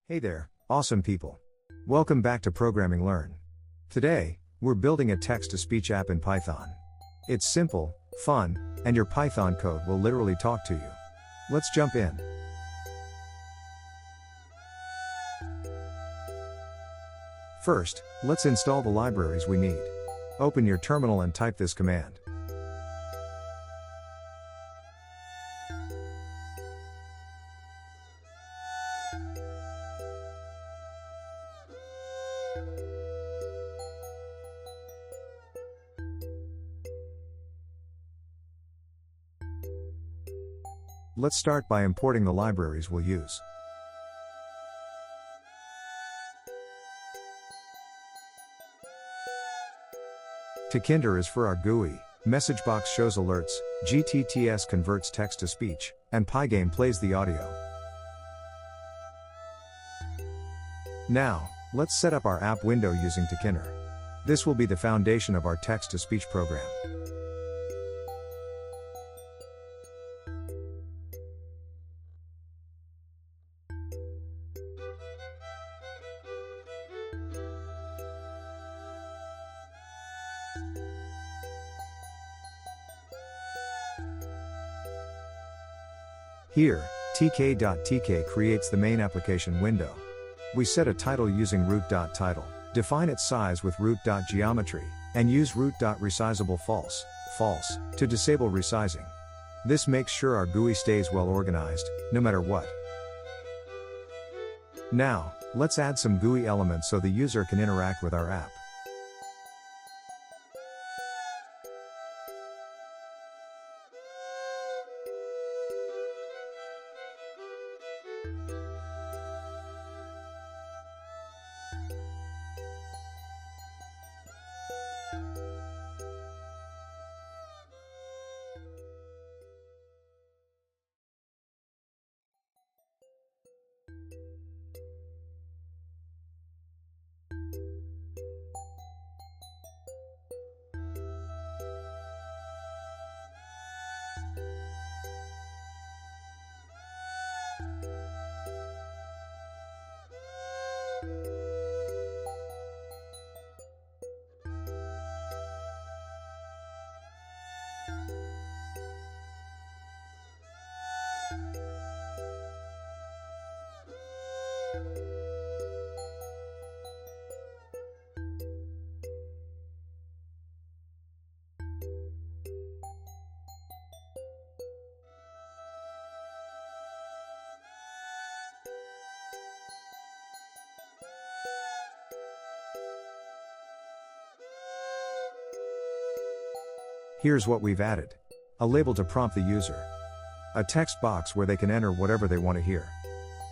Hey there, awesome people. Welcome back to ProgrammingLearn. Today, we're building a text-to-speech app in Python. It's simple, fun, and your Python code will literally talk to you. Let's jump in. First, let's install the libraries we need. Open your terminal and type this command. Let's start by importing the libraries we'll use. Tkinter is for our GUI, messagebox shows alerts, gTTS converts text to speech, and pygame plays the audio. Now, let's set up our app window using Tkinter. This will be the foundation of our text-to-speech program. Here, tk.tk creates the main application window. We set a title using root.title, define its size with root.geometry, and use root.resizable false, to disable resizing. This makes sure our GUI stays well organized, no matter what. Now, let's add some GUI elements so the user can interact with our app. Here's what we've added. A label to prompt the user. A text box where they can enter whatever they want to hear.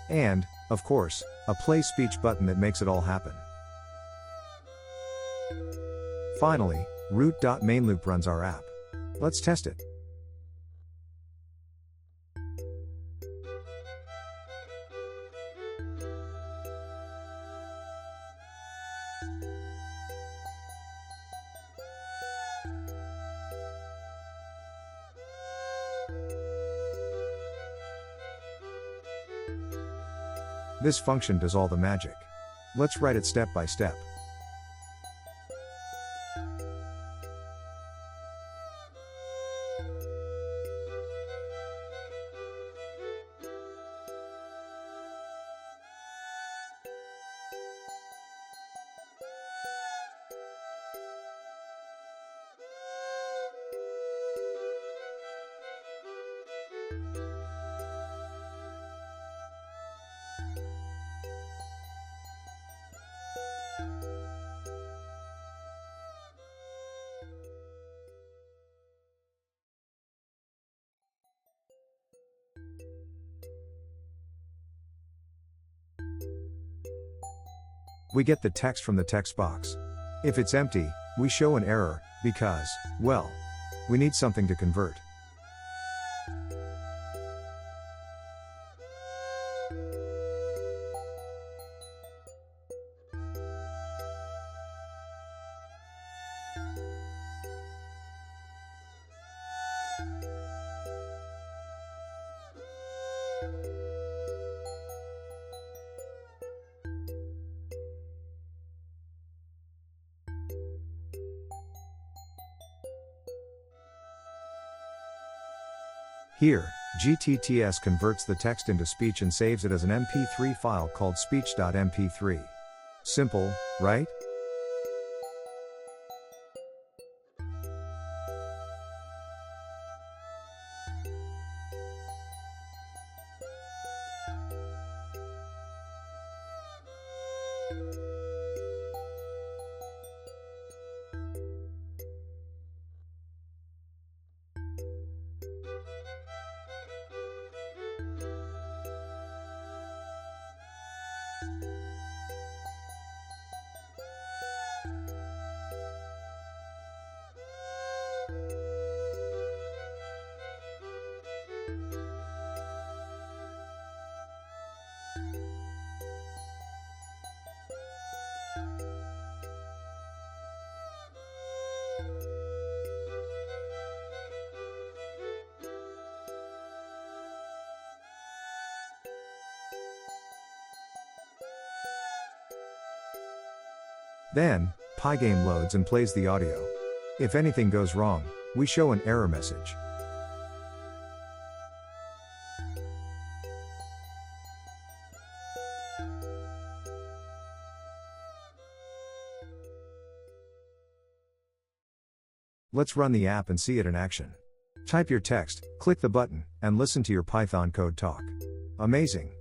And, of course, a play speech button that makes it all happen. Finally, root.mainloop runs our app. Let's test it. This function does all the magic. Let's write it step by step. We get the text from the text box. If it's empty, we show an error, because, well, we need something to convert. Here, gTTS converts the text into speech and saves it as an MP3 file called speech.mp3. Simple, right? Then, pygame loads and plays the audio. If anything goes wrong, we show an error message. Let's run the app and see it in action. Type your text, click the button, and listen to your Python code talk. Amazing!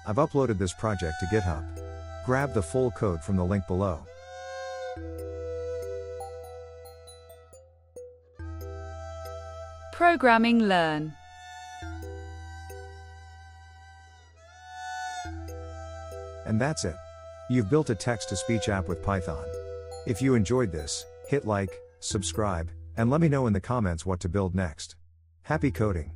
I've uploaded this project to GitHub. Grab the full code from the link below. ProgrammingLearn. And that's it. You've built a text-to-speech app with Python. If you enjoyed this, hit like, subscribe, and let me know in the comments what to build next. Happy coding!